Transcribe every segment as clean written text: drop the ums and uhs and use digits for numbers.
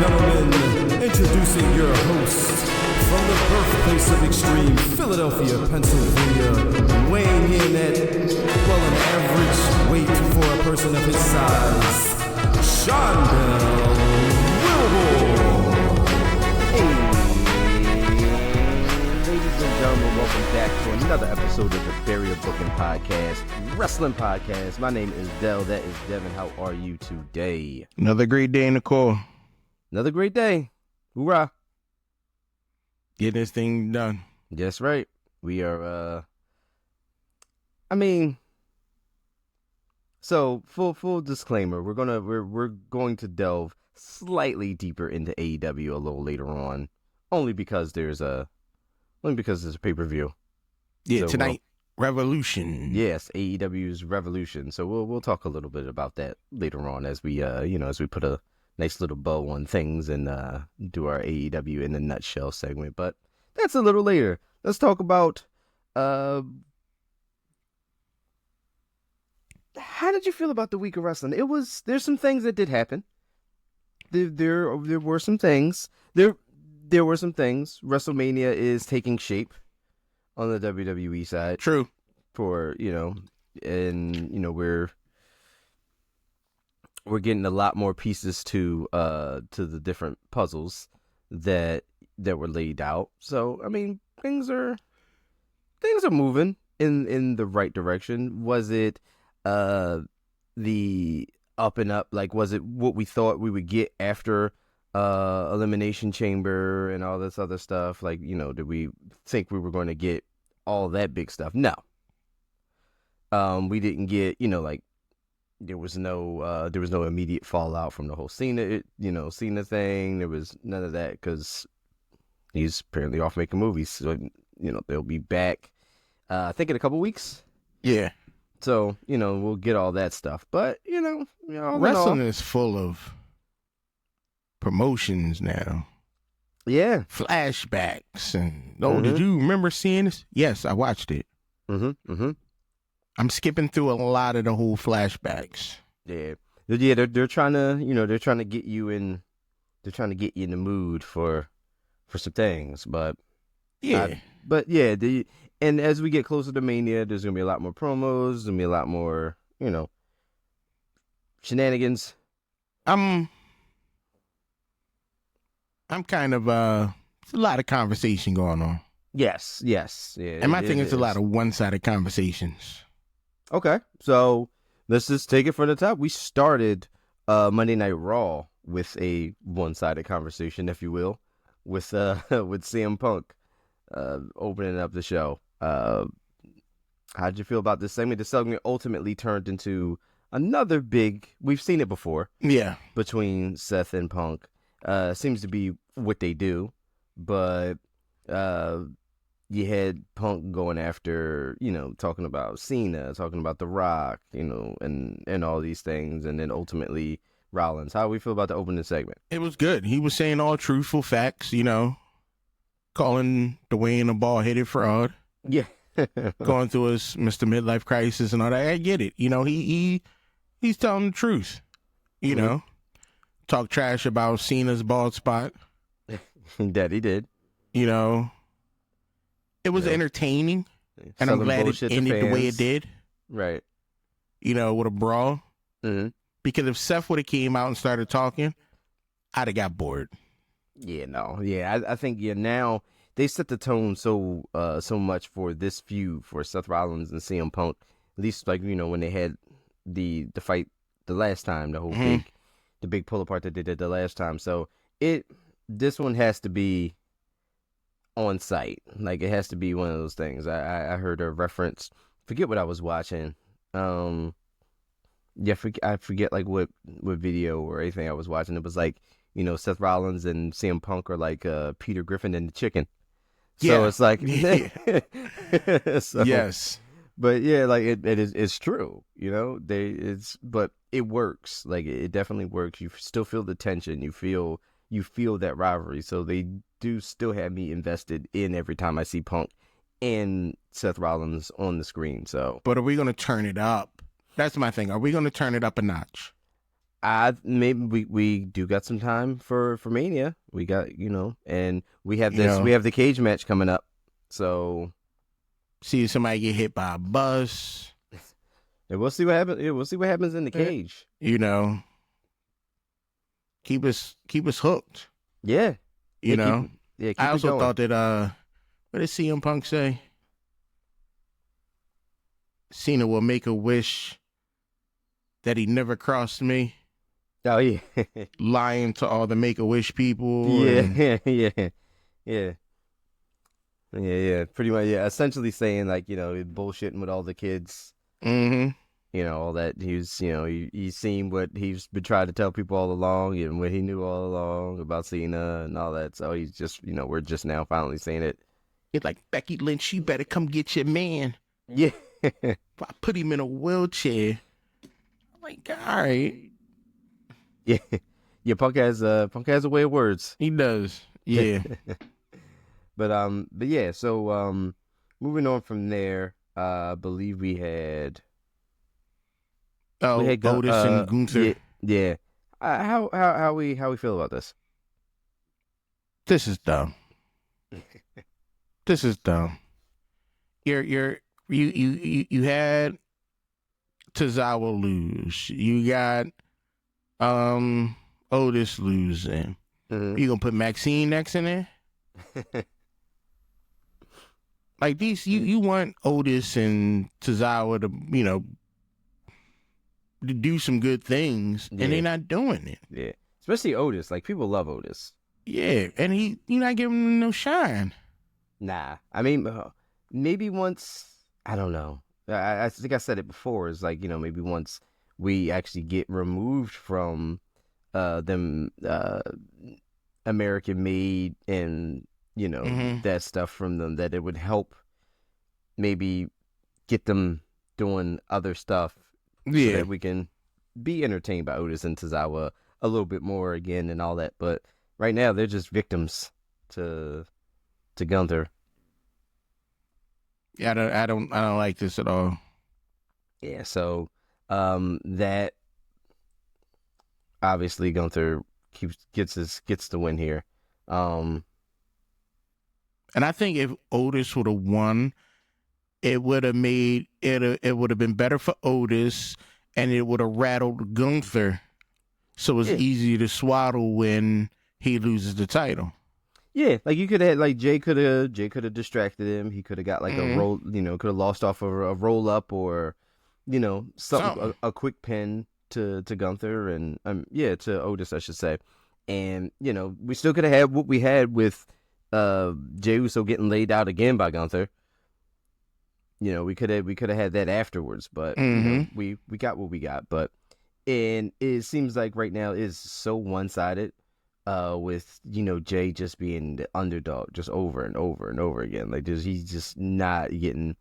gentlemen, introducing your host from the birthplace of extreme, Philadelphia, Pennsylvania, weighing in at, well, an average weight for a person of his size, Sean Bell Wilbur. Hey, ladies and gentlemen, welcome back to another episode of the Barrier Booking Podcast, Wrestling Podcast. My name is Dell, that is Devin. How are you today? Another great day in the core. Another great day. Hoorah. Getting this thing done. That's right. We are, so full disclaimer, we're going to delve slightly deeper into AEW a little later on, only because there's a pay-per-view. Yeah, So tonight, Revolution. Yes, AEW's Revolution. So we'll talk a little bit about that later on as we as we put a nice little bow on things and do our AEW in a nutshell segment. But that's a little later. Let's talk about how did you feel about the week of wrestling? There's some things that did happen. There were some things. There were some things. WrestleMania is taking shape on the WWE side. True. We're getting a lot more pieces to the different puzzles that were laid out. So things are moving in the right direction. Was it the up and up? Like, was it what we thought we would get after Elimination Chamber and all this other stuff? Like, did we think we were going to get all that big stuff? No. We didn't get, there was no immediate fallout from the whole Cena thing. There was none of that because he's apparently off making movies. So, they'll be back, I think in a couple weeks. Yeah. So, we'll get all that stuff. But, wrestling is full of promotions now. Yeah. Flashbacks. And, did you remember seeing this? Yes, I watched it. Mm-hmm. I'm skipping through a lot of the whole flashbacks. Yeah. They're trying to get you in, the mood for some things, but yeah. And as we get closer to Mania, there's going to be a lot more promos, there's going to be a lot more, shenanigans. I'm kind of, it's a lot of conversation going on. Yes. Yeah, and my thing is a lot of one-sided conversations. Okay, so let's just take it from the top. We started Monday Night Raw with a one-sided conversation, if you will, with CM Punk opening up the show. How'd you feel about this segment? The segment ultimately turned into another big, we've seen it before. Yeah. Between Seth and Punk. Seems to be what they do, but you had Punk going after, talking about Cena, talking about The Rock, and all these things, and then ultimately Rollins. How do we feel about the opening segment? It was good. He was saying all truthful facts, calling Dwayne a bald-headed fraud. Yeah. Going through his Mr. Midlife Crisis and all that. I get it. He's telling the truth. Talk trash about Cena's bald spot. That he did. It was entertaining, and I'm glad it ended the way it did. Right. With a brawl. Mm-hmm. Because if Seth would have came out and started talking, I'd have got bored. Yeah, no. Yeah, I think, now they set the tone so much for this feud for Seth Rollins and CM Punk. At least, when they had the fight the last time, the whole big pull apart that they did the last time. So this one has to be on site. Like, it has to be one of those things. I heard a reference, forget what I was watching. I forget like what video or anything I was watching. It was like, Seth Rollins and CM Punk are like Peter Griffin and the chicken. So it's like, so, yes. But yeah, like it's true, but it works. Like, it definitely works. You still feel the tension. You feel that rivalry. So they do still have me invested in every time I see Punk and Seth Rollins on the screen. So, but are we going to turn it up? That's my thing. Are we going to turn it up a notch? I maybe we do got some time for Mania. We got and we have this. We have the cage match coming up. So see somebody get hit by a bus. And we'll see what happens. Yeah, we'll see what happens in the cage. Keep us hooked. Yeah. Keep I also going. thought that what did CM Punk say? Cena will make a wish that he never crossed me. Oh yeah. Lying to all the Make-A-Wish people. Yeah. Yeah. Pretty much. Yeah. Essentially saying like bullshitting with all the kids. Mm-hmm. All that he's he's seen what he's been trying to tell people all along and what he knew all along about Cena and all that. So he's just we're just now finally seeing it. It's like, Becky Lynch, you better come get your man. Yeah. I put him in a wheelchair. I'm like, all right. Yeah. Yeah, Punk has a way of words. He does. Yeah. But yeah, so moving on from there, I believe we had Otis and Gunther. Yeah. How we feel about this? This is dumb. This is dumb. You had Tozawa lose. You got Otis losing. Mm-hmm. You gonna put Maxine next in there? Like these, you want Otis and Tozawa to to do some good things, and they're not doing it. Yeah, especially Otis. Like people love Otis. Yeah, and you're not giving him no shine. Nah, I mean maybe once. I don't know. I think I said it before. It's like maybe once we actually get removed from them American made and that stuff from them, that it would help maybe get them doing other stuff. Yeah, so that we can be entertained by Otis and Tozawa a little bit more again and all that. But right now they're just victims to Gunther. Yeah, I don't like this at all. Yeah, so that obviously Gunther gets the win here. And I think if Otis would have won, it would have made it would have been better for Otis, and it would have rattled Gunther, so it's easy to swaddle when he loses the title. Yeah, like you could have like Jay could have distracted him. He could have got like a roll, could have lost off of a roll up or something. A quick pin to Gunther and to Otis, I should say. And we still could have had what we had with Jey Uso getting laid out again by Gunther. We could have had that afterwards, but we got what we got. But and it seems like right now is so one-sided, with Jay just being the underdog just over and over and over again. Like he's just not getting.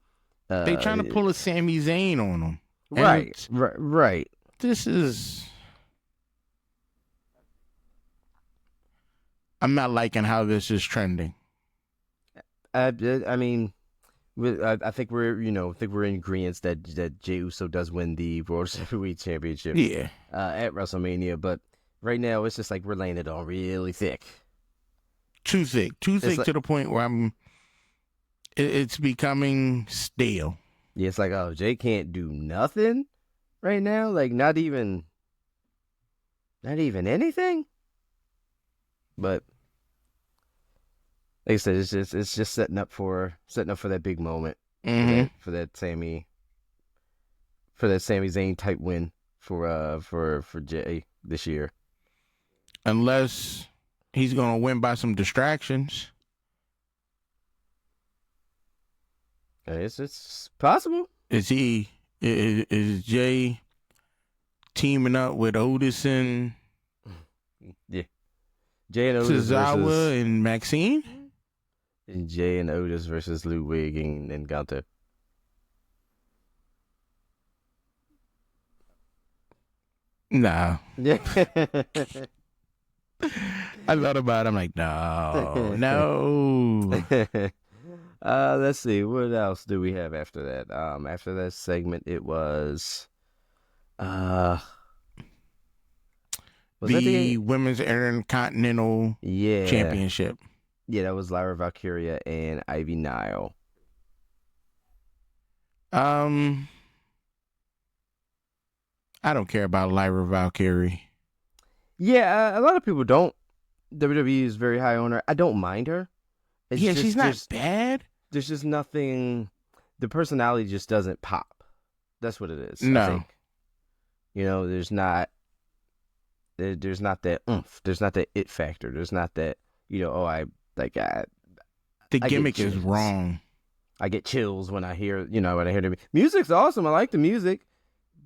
They trying to pull a Sami Zayn on him. Right. This is. I'm not liking how this is trending. I mean, I think we're in agreement that Jey Uso does win the World Heavyweight Championship. Yeah. At WrestleMania, but right now it's just like we're laying it on really thick. Too thick to the point where it's becoming stale. Yeah, it's like, oh, Jay can't do nothing right now, like not even anything. But like I said, it's just setting up for that big moment, for that Sami Zayn type win for Jay this year. Unless he's gonna win by some distractions. It's possible. Is Jay teaming up with Otis and Jay and Otis Tozawa and Maxine? And Jay and Otis versus Ludwig and Gunther. Nah. Yeah. I thought about it. I'm like, no. Let's see. What else do we have after that? After that segment, it was Was that the Women's Intercontinental Championship. Yeah, that was Lyra Valkyria and Ivy Nile. I don't care about Lyra Valkyrie. Yeah, a lot of people don't. WWE is very high on her. I don't mind her. She's not bad. There's just nothing. The personality just doesn't pop. That's what it is. No. I think. There's not that oomph. There's not that it factor. There's not that, the gimmick is wrong. I get chills when I hear the music's awesome. I like the music,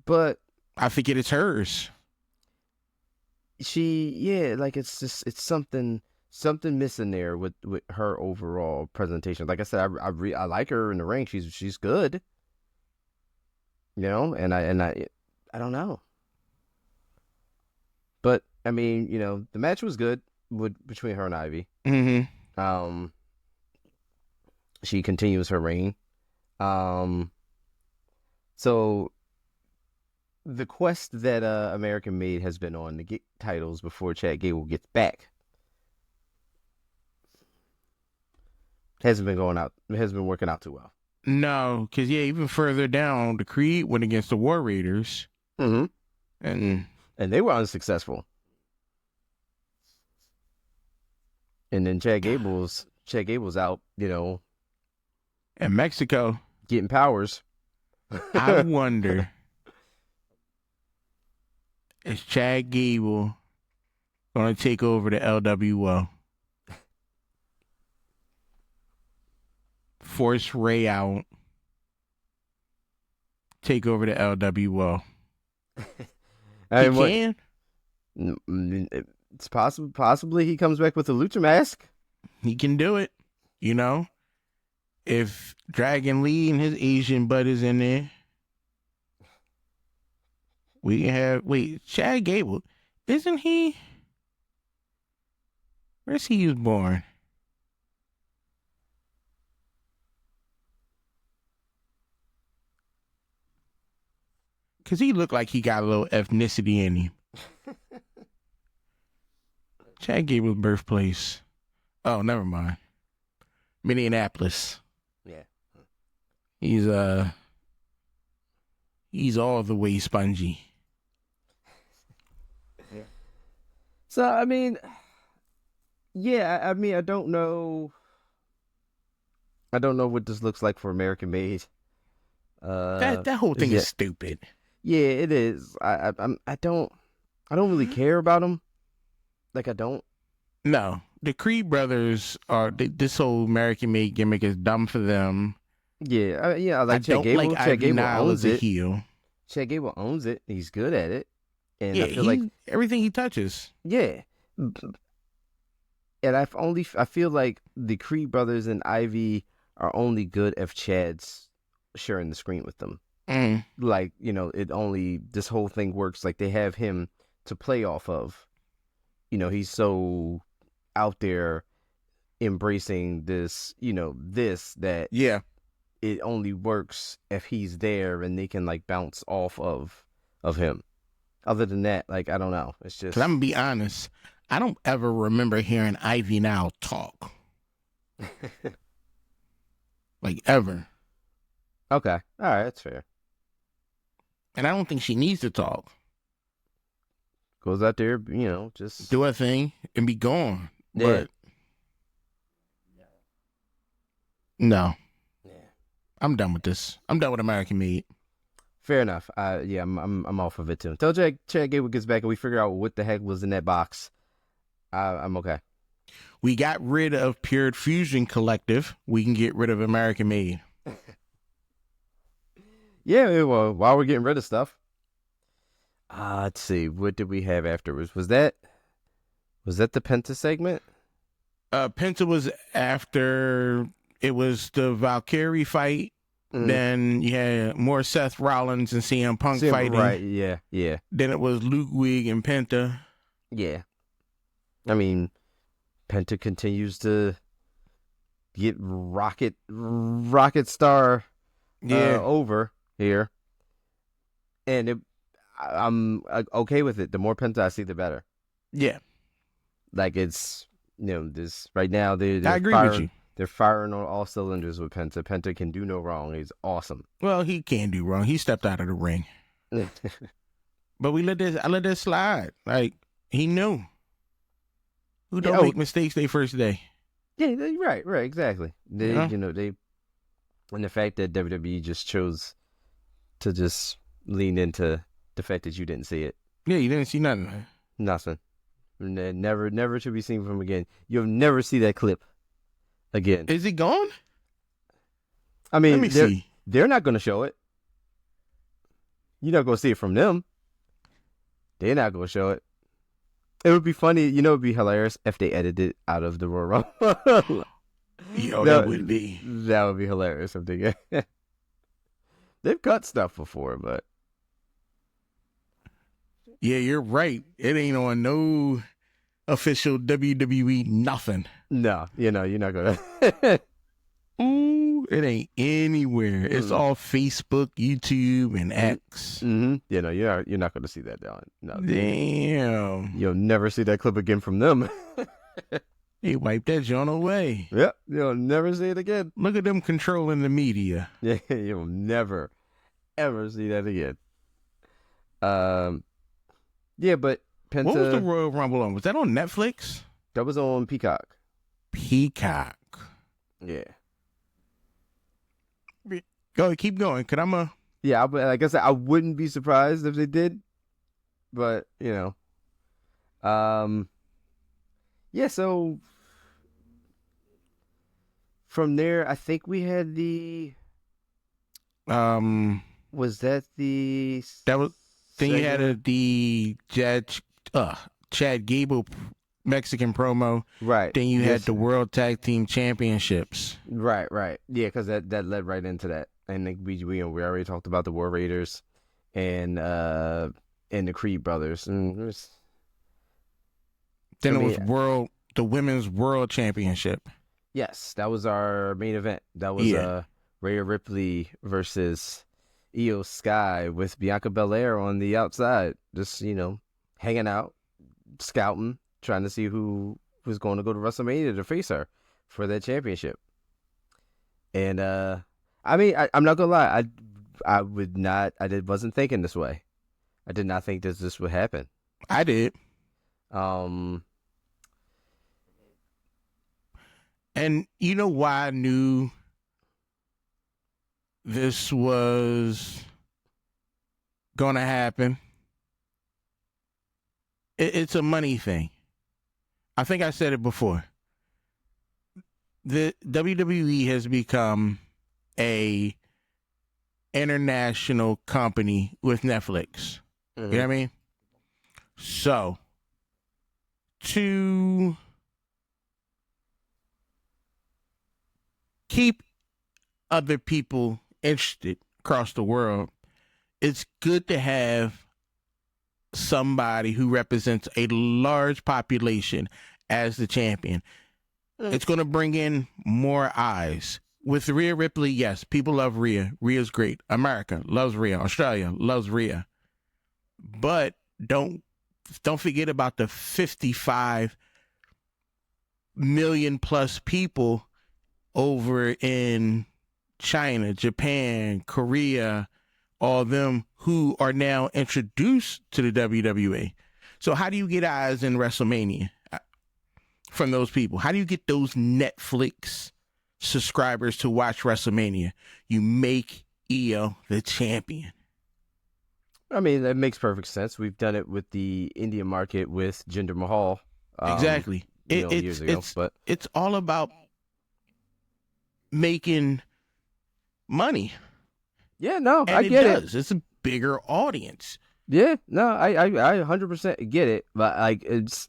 but I forget it's hers. It's something missing there with her overall presentation. Like I said, I like her in the ring. She's good. And I don't know. But I mean, the match was good between her and Ivy. Mm-hmm. She continues her reign. So the quest that American Made has been on to get titles before Chad Gable gets back hasn't been working out too well. No, because even further down, the Creed went against the War Raiders. Mm-hmm. And they were unsuccessful. And then Chad Gable's out, in Mexico, getting powers. I wonder, is Chad Gable going to take over the LWO? Force Ray out, take over the LWO. He can. It's possible. Possibly he comes back with a lucha mask. He can do it. If Dragon Lee and his Asian buddies in there, we can have. Wait, Chad Gable, isn't he? Where's he was born? Because he looked like he got a little ethnicity in him. Chad Gable's birthplace. Oh, never mind. Minneapolis. Yeah. He's all the way spongy. Yeah. So, I mean, I don't know. I don't know what this looks like for American Made. That whole thing is stupid. Yeah, it is. I don't really care about them. Like, I don't. No, the Creed brothers are. This whole American Made gimmick is dumb for them. Yeah, I like Chad Gable. Like Chad Gable owns it. Heel. Chad Gable owns it. He's good at it, and yeah, I feel like everything he touches. Yeah, and I feel like the Creed brothers and Ivy are only good if Chad's sharing the screen with them. Mm. Like, this whole thing works. Like, they have him to play off of. He's so out there embracing this, that it only works if he's there and they can like bounce off of him. Other than that, like, I don't know. It's just. 'Cause I'm gonna be honest. I don't ever remember hearing Ivy now talk. Like, ever. Okay. All right. That's fair. And I don't think she needs to talk. Goes out there, just do her thing and be gone. Yeah. But no. Yeah. I'm done with this. I'm done with American Made. Fair enough. I'm off of it too. Until Chad Gable gets back and we figure out what the heck was in that box, I'm okay. We got rid of Pure Fusion Collective. We can get rid of American Made. Yeah, well, while we're getting rid of stuff. Let's see. What did we have afterwards? Was that the Penta segment? Penta was after. It was the Valkyrie fight. Mm-hmm. Then you had more Seth Rollins and CM Punk fighting. Right, yeah. Then it was Ludwig and Penta. Yeah. I mean, Penta continues to get rocket star over here. And I'm okay with it. The more Penta I see, the better. Yeah, Like it's this right now they're I agree firing, with you. They're firing on all cylinders with Penta. Penta can do no wrong. He's awesome. Well, he can't do wrong. He stepped out of the ring, but I let this slide. Like he knew who don't make mistakes their first day. Yeah, right, exactly. They, Yeah. they, and the fact that WWE just chose to just lean into the fact that you didn't see it. Yeah, you didn't see nothing. Nothing. Never should be seen from him again. You'll never see that clip again. Is it gone? I mean, Let me see. They're not going to show it. You're not going to see it from them. They're not going to show it. It would be funny. It would be hilarious if they edited it out of the Royal Rumble. Yo, that would be. That would be hilarious if they get. They've cut stuff before, but. Yeah, you're right. It ain't on no official WWE nothing. No, you're not gonna. Ooh, it ain't anywhere. It's all Facebook, YouTube, and X. Mm-hmm. You're not gonna see that down. No, damn. You'll never see that clip again from them. They wiped that joint away. Yep, you'll never see it again. Look at them controlling the media. Yeah, you'll never, ever see that again. Yeah, but Penta. What was the Royal Rumble on? Was that on Netflix? That was on Peacock. Peacock. Yeah. Go, keep going. Yeah, like I said, I wouldn't be surprised if they did, but yeah. So from there, I think we had the. Was that the? That was. Then you had the Chad Gable Mexican promo. Right. Then you had the World Tag Team Championships. Right. Yeah, because that led right into that. And we already talked about the War Raiders and the Creed brothers. And then it was the Women's World Championship. Yes, that was our main event. That was Rhea Ripley versus Io Sky with Bianca Belair on the outside, just hanging out, scouting, trying to see who was going to go to WrestleMania to face her for that championship. And I'm not gonna lie, I wasn't thinking this way. I did not think this would happen. I did. And you know why I knew this was going to happen? It's a money thing. I think I said it before. The WWE has become a international company with Netflix. Mm-hmm. You know what I mean? So, to keep other people interested across the world, it's good to have somebody who represents a large population as the champion. It's going to bring in more eyes. With Rhea Ripley, yes, people love Rhea. Rhea's great. America loves Rhea. Australia loves Rhea. But don't forget about the 55 million plus people over in China, Japan, Korea, all them who are now introduced to the WWE. So how do you get eyes in WrestleMania from those people? How do you get those Netflix subscribers to watch WrestleMania? You make Io the champion. I mean, that makes perfect sense. We've done it with the Indian market with Jinder Mahal. Exactly. Years ago, but it's all about making money. Yeah, no, and I get it. It's a bigger audience. Yeah, no, I 100% get it. But like, it's,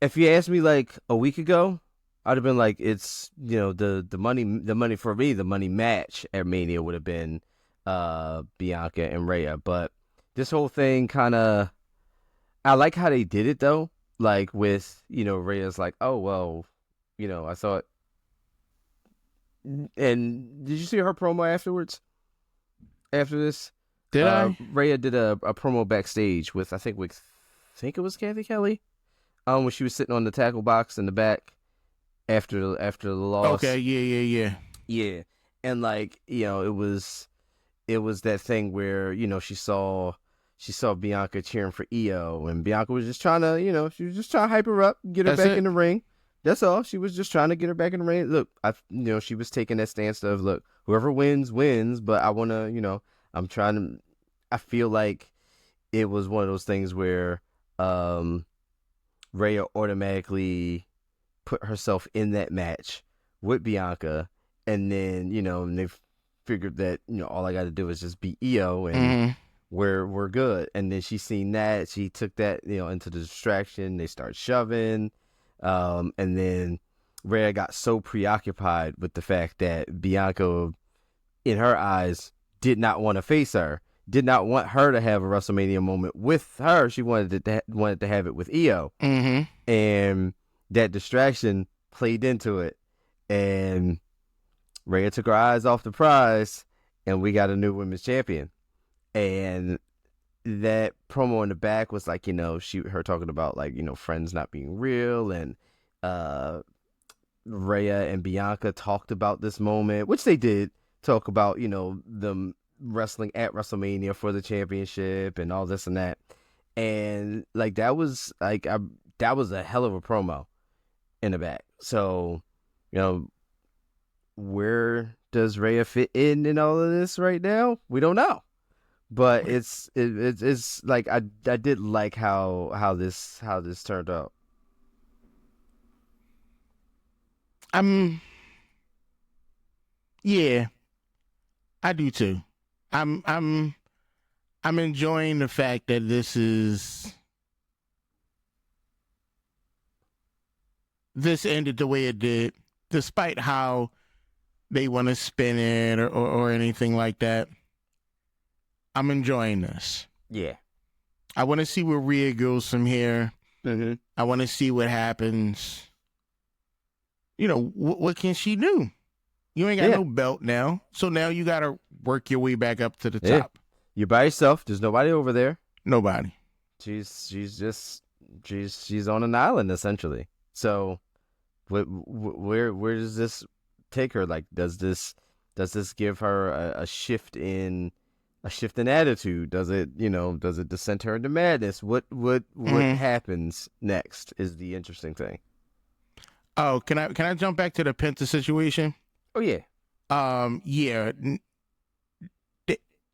if you asked me like a week ago, I'd have been like, it's the money for me, the money match at Mania would have been Bianca and Rhea. But this whole thing kind of, I like how they did it though. Like with Rhea's like, oh well, I thought. And did you see her promo afterwards? After this, did I? Rhea did a promo backstage with I think it was Kathy Kelly, When she was sitting on the tackle box in the back after the loss. Okay, yeah. Yeah. And like, it was that thing where, she saw Bianca cheering for Io, and Bianca was just trying to, she was just trying to hype her up, get her back in the ring. That's all. She was just trying to get her back in the ring. Look, she was taking that stance of, look, whoever wins, but I want to, I feel like it was one of those things where Rhea automatically put herself in that match with Bianca, and then, and they figured that, all I got to do is just beat Io, and we're good. And then she seen that, she took that, into the distraction. They start shoving. And then Rhea got so preoccupied with the fact that Bianca, in her eyes, did not want to face her, did not want her to have a WrestleMania moment with her. She wanted to have it with Io. And that distraction played into it. And Rhea took her eyes off the prize, and we got a new women's champion. And that promo in the back was like, her talking about, like, friends not being real, and Rhea and Bianca talked about this moment, which they did talk about, them wrestling at WrestleMania for the championship and all this and that. And like, that was a hell of a promo in the back. So, where does Rhea fit in all of this right now? We don't know. But it's like, I did like how this turned out. Yeah, I do too. I'm enjoying the fact that this ended the way it did, despite how they want to spin it or anything like that. I'm enjoying this. Yeah. I want to see where Rhea goes from here. I want to see what happens. What can she do? You ain't got no belt now. So now you got to work your way back up to the top. You're by yourself. There's nobody over there. Nobody. She's on an island, essentially. So where does this take her? Like, does this give her a shift in attitude? Does it descend her into madness? What happens next is the interesting thing. Oh, can I jump back to the Penta situation? Oh yeah. Yeah.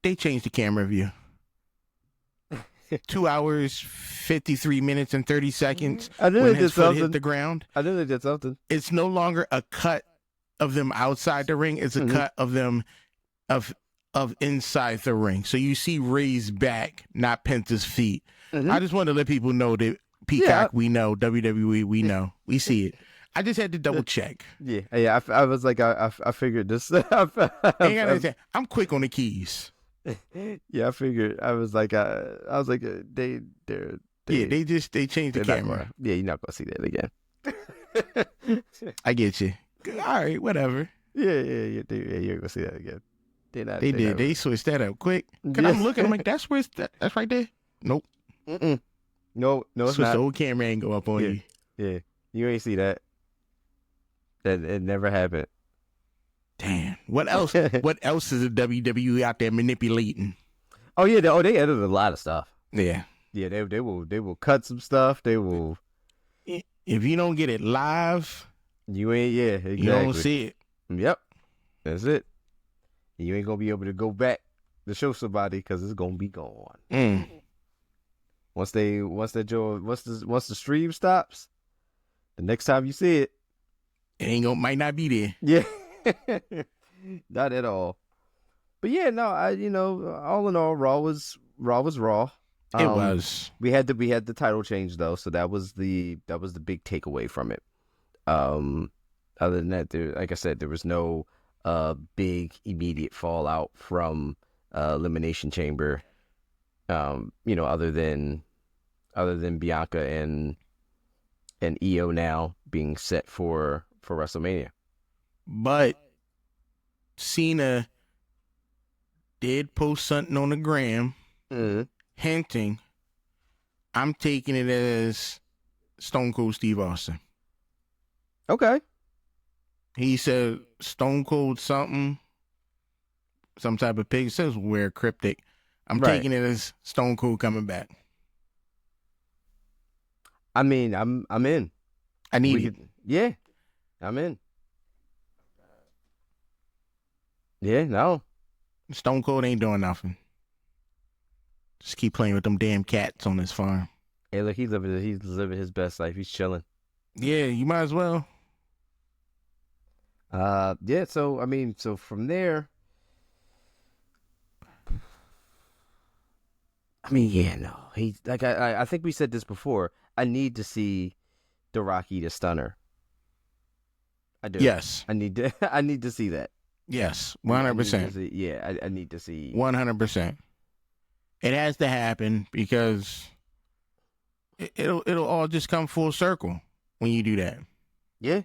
They changed the camera view. 2 hours, 53 minutes, and 30 seconds. I knew when they his did foot something. hit the ground. I knew they did something. It's no longer a cut of them outside the ring. It's a cut of them of inside the ring. So you see Ray's back, not Penta's feet. I just want to let people know that Peacock, we know, WWE, we know, we see it. I just had to double check. Yeah. I was like, I figured this. I'm quick on the keys. Yeah, I figured. I was like, they changed the camera. Yeah, you're not gonna see that again. I get you. All right, whatever. Yeah. You're gonna see that again. They did. They switched that up quick. Cause I'm looking. I'm like, that's right there. Nope. No, it's Switch not. the whole camera and go up on you. Yeah, you ain't see that. That it never happened. Damn. What else? What else is the WWE out there manipulating? Oh yeah, they edited a lot of stuff. Yeah. Yeah, they will cut some stuff. They will. If you don't get it live, you ain't. Yeah, exactly. You don't see it. Yep, that's it. You ain't gonna be able to go back to show somebody because it's gonna be gone. Once the stream stops, the next time you see it, might not be there. Yeah, not at all. But yeah, no, all in all, Raw was Raw. It was. We had the title change though, so that was the big takeaway from it. Other than that, like I said, there was no big immediate fallout from Elimination Chamber. Other than Bianca and Io now being set for WrestleMania. But Cena did post something on the gram hinting, I'm taking it as Stone Cold Steve Austin. Okay. He said Stone Cold something, some type of pig. It says weird, cryptic. I'm Right. taking it as Stone Cold coming back. I mean, I'm in. I need it. Yeah, I'm in. Yeah, no. Stone Cold ain't doing nothing. Just keep playing with them damn cats on his farm. Hey, look, he's living his best life. He's chilling. Yeah, you might as well. Yeah. So I mean, so from there, I mean, yeah, no. He like I think we said this before. I need to see the Rocky the Stunner. I do. Yes. I need to see that. Yes. 100%. Yeah, I need to see 100%. It has to happen because it'll all just come full circle when you do that. Yeah.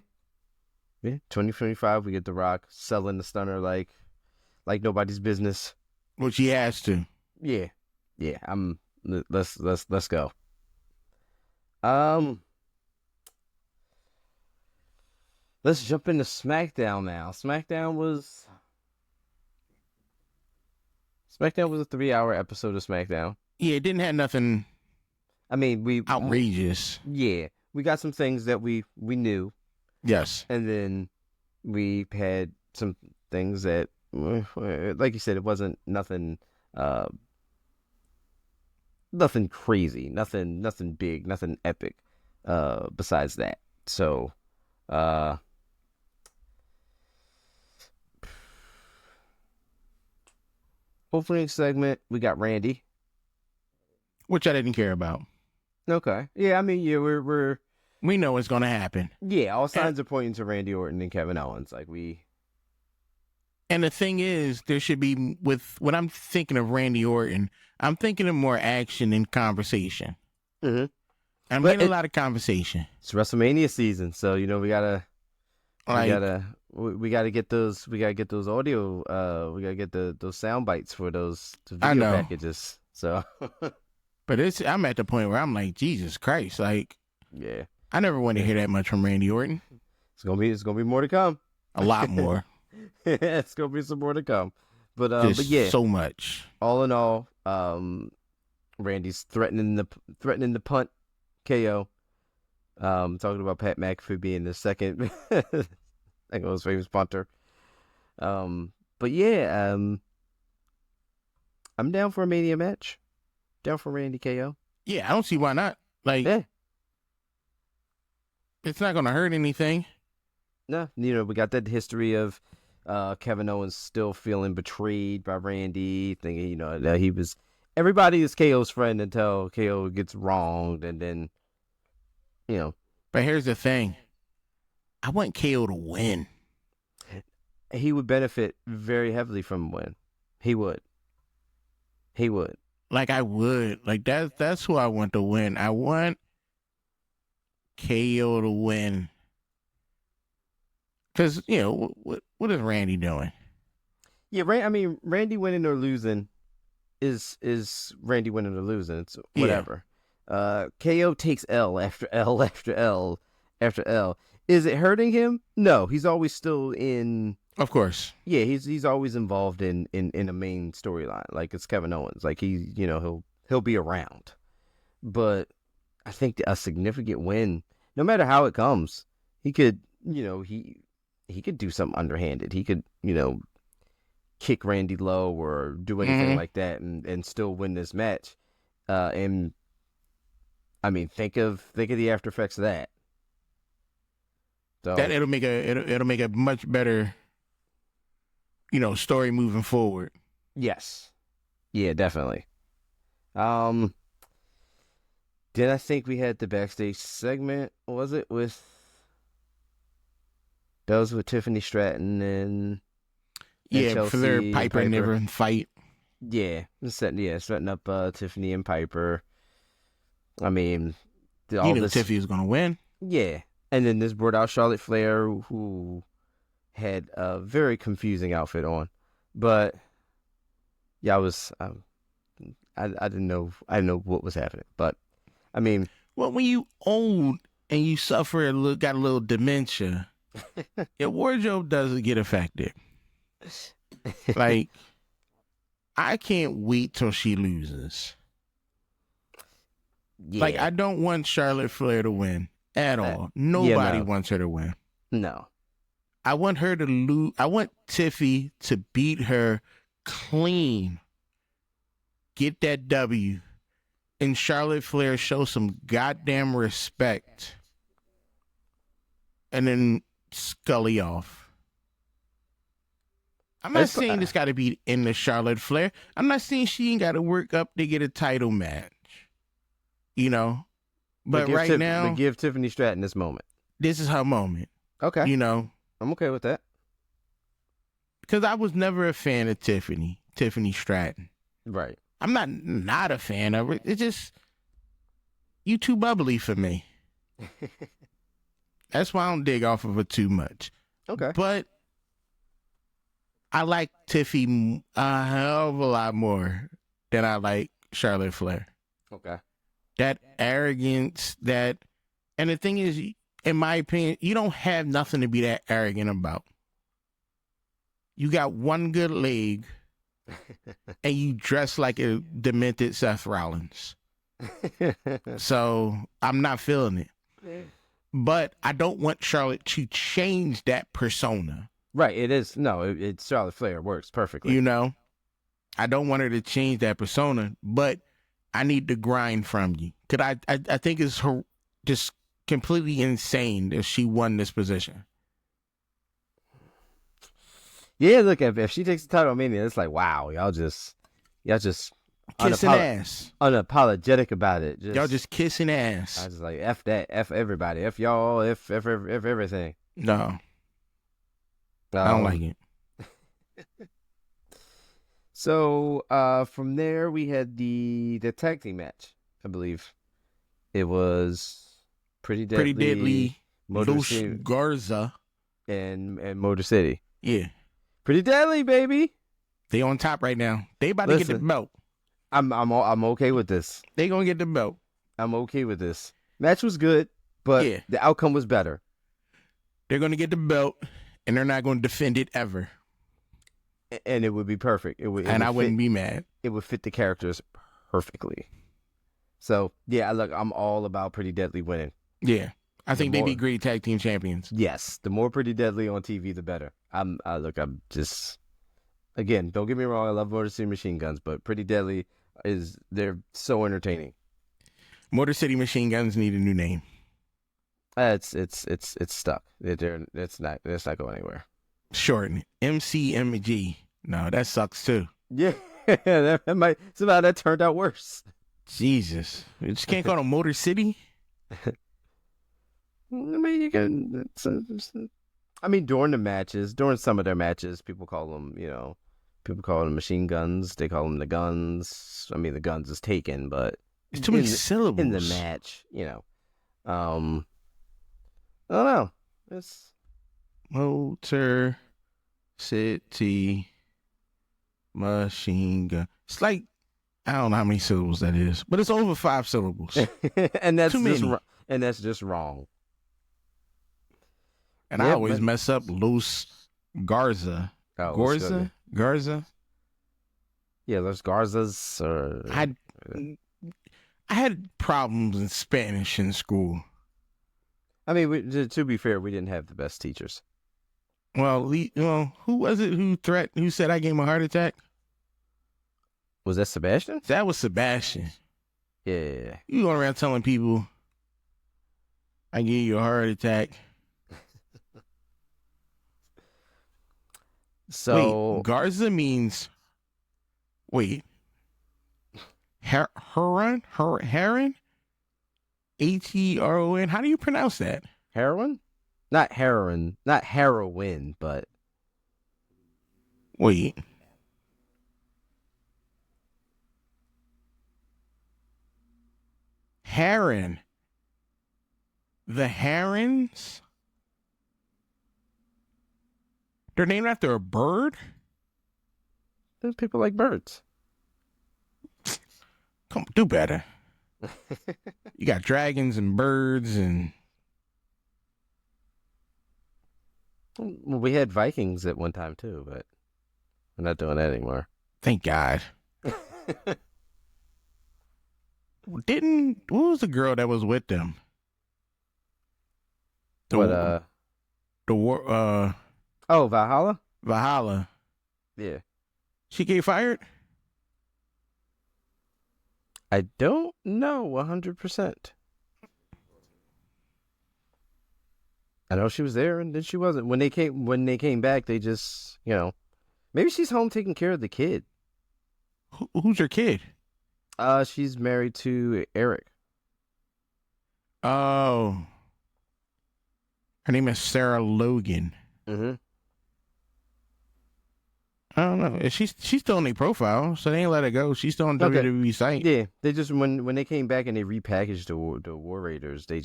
Yeah. 2025, we get The Rock selling the Stunner like nobody's business. Which he has to. Yeah. Yeah. Let's go. Let's jump into SmackDown now. SmackDown was a 3-hour episode of SmackDown. Yeah, it didn't have nothing. I mean, we outrageous. Yeah, we got some things that we knew. Yes, and then we had some things that, like you said, it wasn't nothing. Nothing crazy, nothing big, nothing epic. Besides that, so. Opening segment, we got Randy, which I didn't care about. Okay, yeah, I mean, yeah, we know what's gonna happen. Yeah, all signs are pointing to Randy Orton and Kevin Owens. And the thing is, there should be, with when I'm thinking of Randy Orton, I'm thinking of more action and conversation. Mm-hmm. I'm getting a lot of conversation. It's WrestleMania season, so we gotta get those. We gotta get those audio. We gotta get those sound bites for those video packages. So, but I'm at the point where I'm like, Jesus Christ, like, yeah, I never want to hear that much from Randy Orton. It's gonna be more to come. A lot more. It's gonna be some more to come. But yeah, so much. All in all, Randy's threatening to punt KO. Talking about Pat McAfee being the second. I think it was famous punter. But yeah, I'm down for a Mania match. Down for Randy KO. Yeah, I don't see why not. Like, yeah. It's not gonna hurt anything. No, we got that history of Kevin Owens still feeling betrayed by Randy, thinking, that he was everybody is KO's friend until KO gets wronged, and then, But here's the thing. I want KO to win. He would benefit very heavily from a win. He would. Like, I would. Like, that's who I want to win. I want KO to win. Because, what is Randy doing? Yeah, Randy winning or losing is Randy winning or losing. It's whatever. Yeah. KO takes L after L after L after L. Is it hurting him? No, he's always still in. Of course. Yeah, he's always involved in a main storyline. Like, it's Kevin Owens. Like, he'll be around. But I think a significant win, no matter how it comes, he could, he could do something underhanded. He could, kick Randy low or do anything like that and still win this match. And I mean, think of the after effects of that. So that it'll make a much better, story moving forward. Yes. Yeah, definitely. Then I think we had the backstage segment. Was it with? That was with Tiffany Stratton and Chelsea, for their Piper and Niven fight. Yeah, setting up Tiffany and Piper. I mean, Tiffany was gonna win. Yeah, and then this brought out Charlotte Flair, who had a very confusing outfit on, but yeah, I didn't know what was happening, but I mean, well, when you own and you suffer got a little dementia, your wardrobe doesn't get affected. Like, I can't wait till she loses. Yeah. Like, I don't want Charlotte Flair to win at all. Nobody wants her to win. No. I want her to lose. I want Tiffy to beat her clean, get that W, and Charlotte Flair show some goddamn respect, and then Scully off. I'm not saying it's got to be in the Charlotte Flair. I'm not saying she ain't got to work up to get a title match. You know, but right now, but give Tiffany Stratton this moment. This is her moment. Okay. You know, I'm okay with that. Because I was never a fan of Tiffany Stratton. Right. I'm not a fan of it. It's just, you too bubbly for me. That's why I don't dig off of her too much. Okay. But I like Tiffy a hell of a lot more than I like Charlotte Flair. Okay. That arrogance, and the thing is, in my opinion, you don't have nothing to be that arrogant about. You got one good leg, and you dress like a demented Seth Rollins. So I'm not feeling it. But I don't want Charlotte to change that persona. Right. It is. No, it's Charlotte Flair. Works perfectly. You know, I don't want her to change that persona, but I need the grind from you. Because I think it's her just completely insane if she won this position. Yeah, look, if she takes the title, Mania, it's like, wow, y'all just kissing ass, unapologetic about it. Y'all just kissing ass. I was like, F that, F everybody, F y'all, F everything. No, I don't like it. So from there we had the tag team match. I believe it was Pretty Deadly, Los Garza, and Motor City. Yeah, Pretty Deadly, baby. They on top right now. They about to get the belt. I'm okay with this. They gonna get the belt. I'm okay with this. Match was good, but the outcome was better. They're gonna get the belt, and they're not gonna defend it ever. And it would be perfect. I wouldn't be mad. It would fit the characters perfectly. So yeah, look, I'm all about Pretty Deadly winning. Yeah, I think they'd be great tag team champions. Yes, the more Pretty Deadly on TV, the better. I'm just, again, don't get me wrong, I love Motor City Machine Guns, but Pretty Deadly they're so entertaining. Motor City Machine Guns need a new name. It's stuck. It's not going anywhere. Shorten MCMG. No, that sucks too. Yeah, somehow that turned out worse. Jesus, you just can't call them Motor City. I mean, you can. I mean, during some of their matches, people call them machine guns. They call them the guns. I mean, the guns is taken, but it's too many syllables in the match. I don't know. It's Motor City Machine Gun. It's like, I don't know how many syllables that is, but it's over 5 syllables. and that's too just many. And that's just wrong. And I always mess up Los Garza. Garza. Yeah, Los Garzas. I had problems in Spanish in school. I mean, to be fair, we didn't have the best teachers. Well, who was it who said I gave him a heart attack? Was that Sebastian? That was Sebastian. Yeah. You going around telling people I gave you a heart attack. So wait, Garza means heron? Heron? How do you pronounce that? Heroin? Not heroin, not heroin, but wait. Heron. The herons? They're named after a bird? There's people like birds. Come on, do better. You got dragons and birds and Well, we had Vikings at one time too, but we're not doing that anymore. Thank God. What was the girl that was with them? Oh, Valhalla? Valhalla. Yeah. She get fired? I don't know 100%. I know she was there and then she wasn't. When they came back, they just, maybe she's home taking care of the kid. Who's her kid? She's married to Eric. Oh. Her name is Sarah Logan. Mm-hmm. I don't know. She's still on their profile, so they ain't let her go. She's still on WWE site. Yeah, they just when they came back and they repackaged the War Raiders, she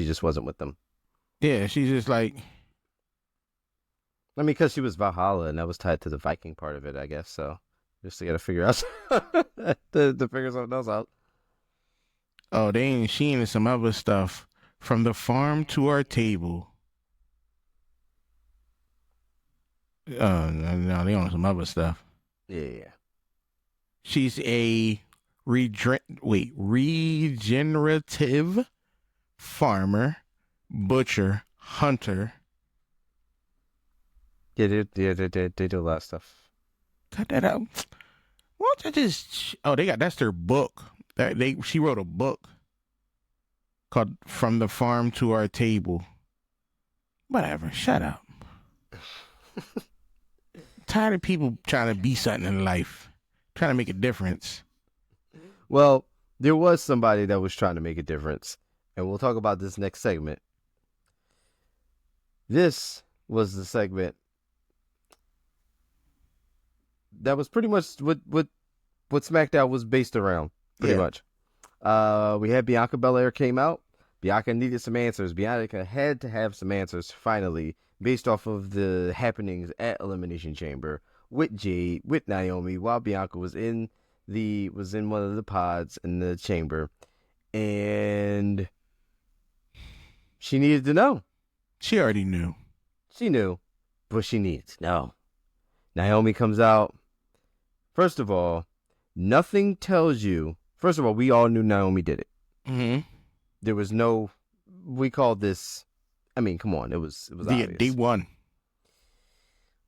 just wasn't with them. Yeah, she's just like. I mean, because she was Valhalla and that was tied to the Viking part of it, I guess. So just to get to figure out to figure something else out. Oh, she into some other stuff. From the farm to our table. No, they on some other stuff. Yeah. She's a regenerative farmer, butcher, hunter. Yeah, they do a lot of stuff. Cut that out. Why don't you just? Oh, that's their book. She wrote a book called "From the Farm to Our Table." Whatever. Shut up. Tired of people trying to be something in life, trying to make a difference. Well, there was somebody that was trying to make a difference, and we'll talk about this next segment. This was the segment that was pretty much what SmackDown was based around, pretty much. We had Bianca Belair came out. Bianca needed some answers. Bianca had to have some answers, finally, based off of the happenings at Elimination Chamber with Jade, with Naomi, while Bianca was in one of the pods in the chamber, and she needed to know. She already knew. She knew, but she needed to know. Naomi comes out. First of all, nothing tells you. First of all, we all knew Naomi did it. Mm-hmm. There was no. We called this. I mean, come on. It was obvious. They won.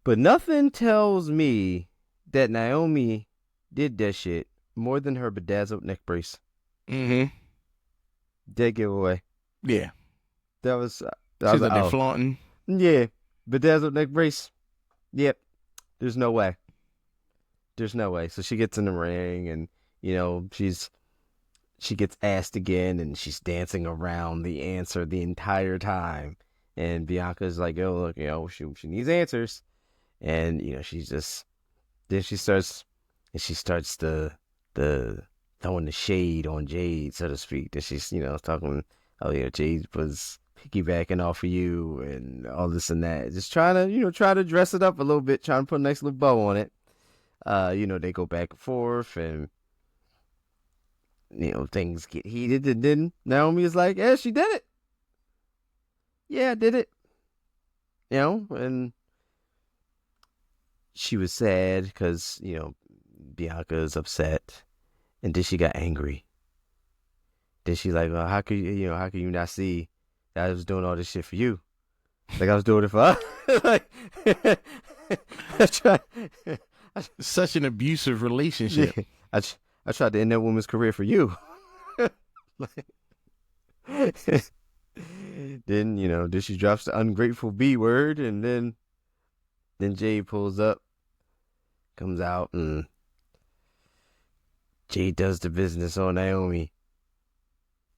But nothing tells me that Naomi did that shit more than her bedazzled neck brace. Mm-hmm. Dead giveaway. Yeah. That was. She's like, they're flaunting. Yeah. Bedazzled neck brace. Yep. There's no way. There's no way. So she gets in the ring and, she gets asked again and she's dancing around the answer the entire time. And Bianca's like, oh, look, she needs answers. And, then she starts the throwing the shade on Jade, so to speak. Then she's, talking, Jade was piggybacking off of you and all this and that. Just trying to dress it up a little bit, trying to put a nice little bow on it. They go back and forth and, things get heated. And then Naomi is like, yeah, she did it. Yeah, I did it. And she was sad because, Bianca is upset. And then she got angry. Then she's like, well, how could you not see that I was doing all this shit for you? Like I was doing it for her. Like, such an abusive relationship. Yeah, I tried to end that woman's career for you. Then she drops the ungrateful B word, and then Jade pulls up, comes out, and Jade does the business on Naomi.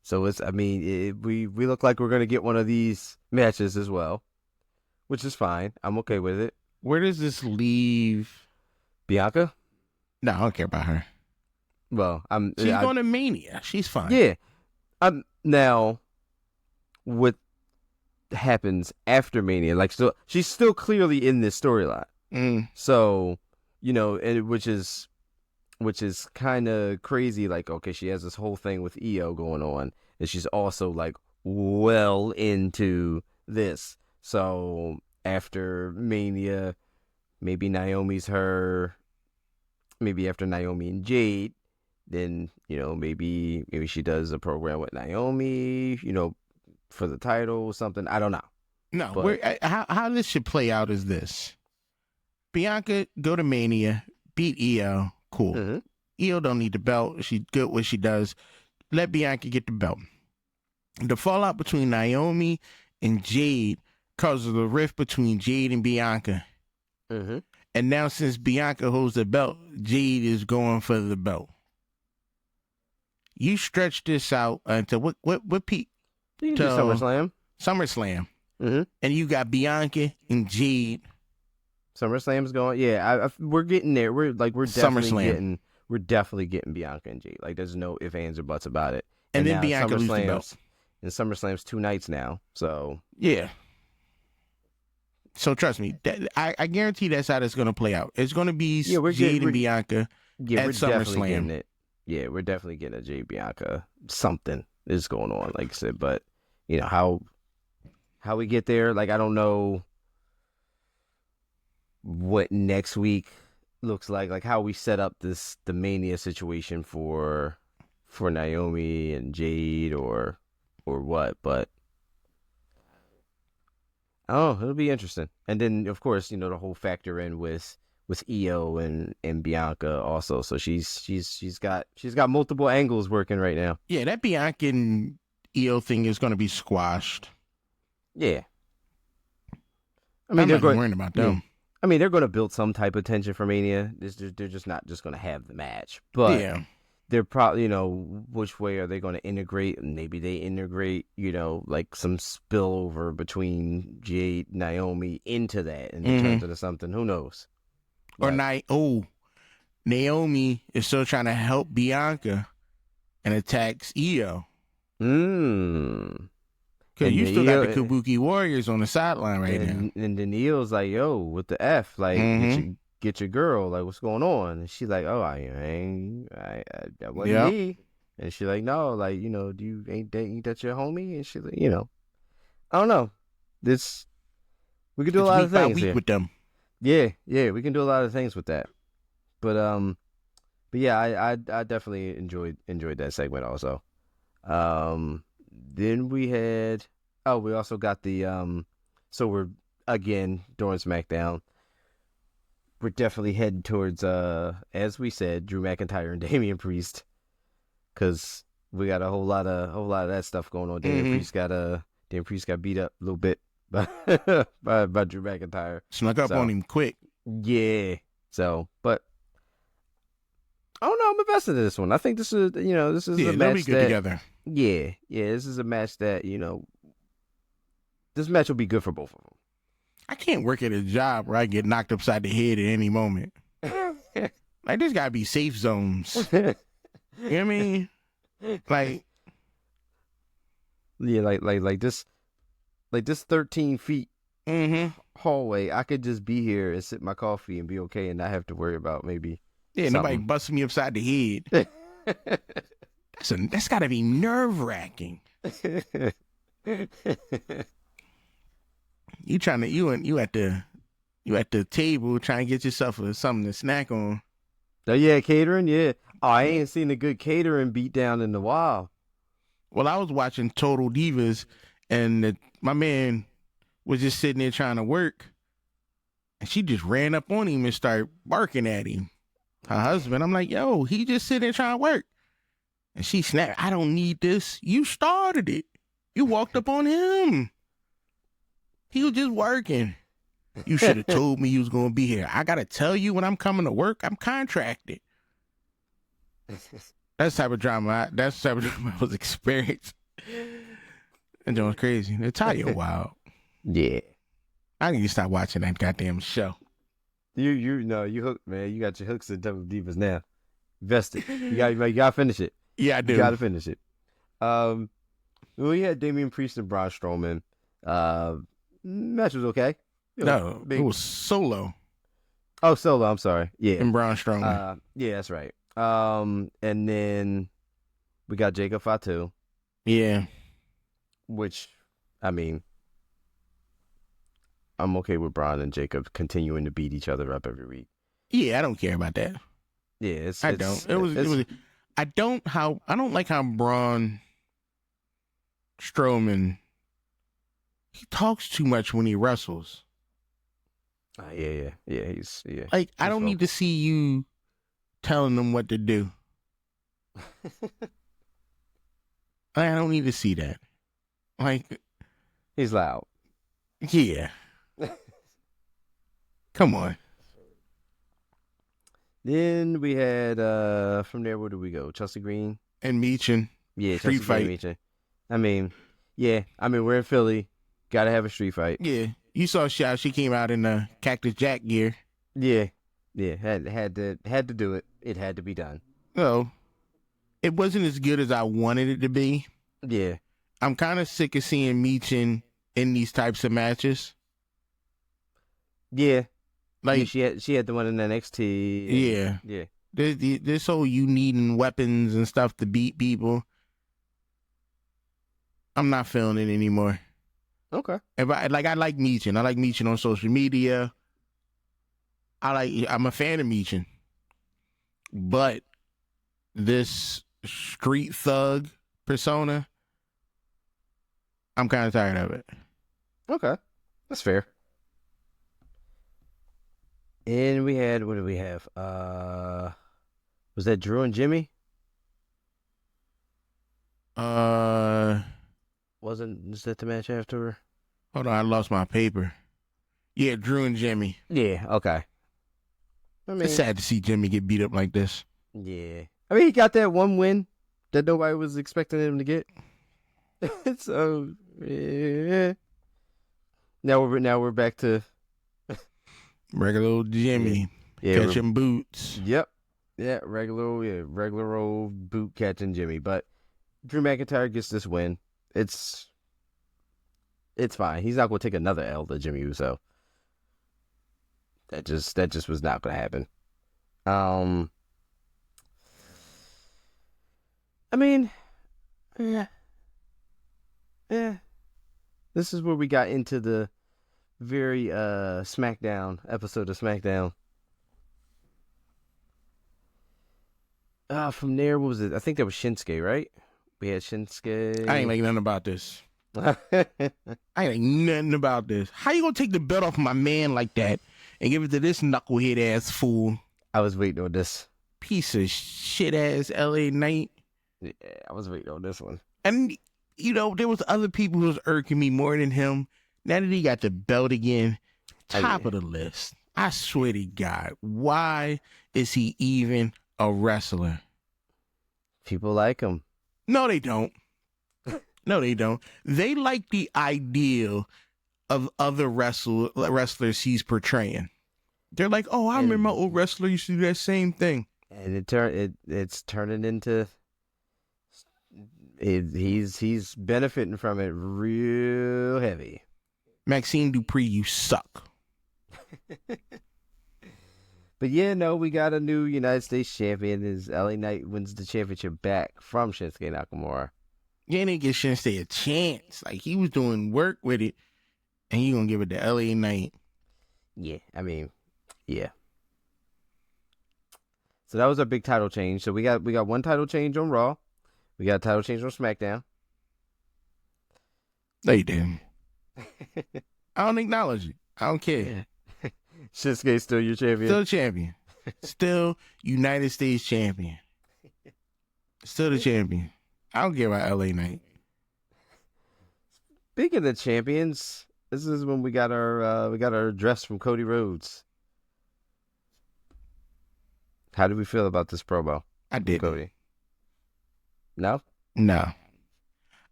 So we look like we're gonna get one of these matches as well, which is fine. I'm okay with it. Where does this leave Bianca? No, I don't care about her. Well, she's going to Mania. She's fine. Yeah. Now, what happens after Mania? Like, so she's still clearly in this storyline. Mm. So, and which is kind of crazy. Like, okay, she has this whole thing with EO going on, and she's also like well into this. So after Mania, maybe Naomi's her. Maybe after Naomi and Jade, then maybe she does a program with Naomi, for the title or something. I don't know. No, But how this should play out is this: Bianca go to Mania, beat Io, cool. mhm. Io don't need the belt. She's good what she does. Let Bianca get the belt. The fallout between Naomi and Jade causes the rift between Jade and Bianca. Mhm. And now since Bianca holds the belt, Jade is going for the belt. You stretch this out until what peak? You can do SummerSlam. SummerSlam. Mhm. And you got Bianca and Jade. SummerSlam's going. Yeah, we're getting there. We're definitely SummerSlam. getting Bianca and Jade. Like, there's no ifs, ands, or buts about it. And then now Bianca loses the belt. And SummerSlam's 2 nights now. So Yeah. So trust me, I guarantee that's how it's going to play out. It's going to be Jade and Bianca at we're definitely getting SummerSlam. it. Yeah, we're definitely getting a Jade Bianca. Something is going on, like I said. But how we get there, like, I don't know what next week looks like how we set up the Mania situation for Naomi and Jade or what, but it'll be interesting. And then of course, the whole factor in with Io and Bianca also. So she's got multiple angles working right now. Yeah, that Bianca and Io thing is going to be squashed. Yeah. I mean, they're not worrying about them. I mean, they're going to build some type of tension for Mania. They're just not just going to have the match. But yeah, they're probably, which way are they going to integrate? Maybe they integrate, like some spillover between Jade, Naomi into that and it turns into something. Who knows? Or Naomi is still trying to help Bianca and attacks Io. Because you still got the Kabuki Warriors on the sideline right now. And then Io's like, yo, with the F, like, get your girl, like, what's going on? And she's like, oh, that wasn't me. And she's like, no, like, do you ain't that your homie? And she's like, I don't know. We could do a lot of things here with them. Yeah, we can do a lot of things with that. But yeah, I definitely enjoyed that segment also. Then we also got the so we're again during SmackDown. We're definitely heading towards as we said, Drew McIntyre and Damian Priest, because we got a whole lot of that stuff going on. Damian Priest got beat up a little bit by Drew McIntyre. Snuck up on him quick. Yeah. So, but I don't know. I'm invested in this one. I think this is a match be good together. Yeah. This is a match that this match will be good for both of them. I can't work at a job where I get knocked upside the head at any moment. Like, there's got to be safe zones. You know what I mean? Like, yeah, like this 13 feet hallway. I could just be here and sip my coffee and be okay and not have to worry about maybe. Yeah, nobody busting me upside the head. That's got to be nerve-wracking. You at the table trying to get yourself something to snack on. Oh yeah, catering. Yeah. Oh, I ain't seen a good catering beat down in a while. Well, I was watching Total Divas, and my man was just sitting there trying to work, and she just ran up on him and started barking at him. Her husband. I'm like, yo, he just sitting there trying to work. And she snapped, I don't need this. You started it. You walked up on him. He was just working. You should have told me you was going to be here. I got to tell you when I'm coming to work, I'm contracted. That's the type of drama I was experienced. And it was crazy. Natalia wild. Yeah. I need to stop watching that goddamn show. You hooked, man. You got your hooks in Double Divas now. Vested. You gotta finish it. Yeah, I do. You gotta finish it. We had Damian Priest and Braun Strowman. Match was okay. It was Solo. Oh, Solo. I'm sorry. Yeah. And Braun Strowman. Yeah, that's right. And then we got Jacob Fatu. Yeah. Which, I mean, I'm okay with Braun and Jacob continuing to beat each other up every week. Yeah, I don't care about that. Yeah, I don't. It was. I don't like how Braun Strowman, he talks too much when he wrestles. Yeah. He's I don't need to see you telling them what to do. I don't need to see that. Like, he's loud. Yeah. Come on. Then we had from there, where did we go? Chelsea Green and Meechin. Yeah, street Chelsea fight. Green, Meechin. I mean, we're in Philly. Got to have a street fight. Yeah, you saw she came out in the Cactus Jack gear. Yeah, had to do it. It had to be done. Well, it wasn't as good as I wanted it to be. Yeah, I'm kind of sick of seeing Meechin in these types of matches. Yeah, like she had the one in NXT. Yeah. This whole you needing weapons and stuff to beat people. I'm not feeling it anymore. Okay. I like Meechin. I like Meechin on social media. I'm a fan of Meechin. But this street thug persona, I'm kind of tired of it. Okay. That's fair. And we had, what did we have? Was that Drew and Jimmy? Was that the match after? Hold on, I lost my paper. Yeah, Drew and Jimmy. Yeah, okay. I mean, it's sad to see Jimmy get beat up like this. Yeah. I mean, he got that one win that nobody was expecting him to get. So, yeah. Now we're back to regular old Jimmy catching boots. Yep. Yeah, regular old boot catching Jimmy. But Drew McIntyre gets this win. It's fine. He's not going to take another L to Jimmy Uso. That just was not going to happen. I mean, yeah. This is where we got into the very SmackDown episode of SmackDown. From there, what was it? I think that was Shinsuke, right? We had Shinsuke. I ain't like nothing about this. I ain't like nothing about this. How you gonna take the belt off my man like that and give it to this knucklehead ass fool? I was waiting on this. Piece of shit ass LA Knight. Yeah, I was waiting on this one. And, there was other people who was irking me more than him. Now that he got the belt again, top of the list. I swear to God, why is he even a wrestler? People like him. No, they don't. No, they don't. They like the ideal of other wrestlers he's portraying. They're like, oh, I remember my old wrestler used to do that same thing. And it's turning into he's benefiting from it real heavy. Maxine Dupree, you suck. But yeah, no, we got a new United States champion. As LA Knight wins the championship back from Shinsuke Nakamura. You didn't give Shinsuke a chance. Like, he was doing work with it, and you gonna give it to LA Knight. Yeah, I mean, yeah. So that was a big title change. So we got one title change on Raw. We got a title change on SmackDown. No, you didn't. I don't acknowledge it. I don't care. Shinsuke's still your champion. Still champion. Still United States champion. Still the champion. I don't care about LA Knight. Speaking of champions, this is when we got our address from Cody Rhodes. How did we feel about this promo? I did. Cody. No? No.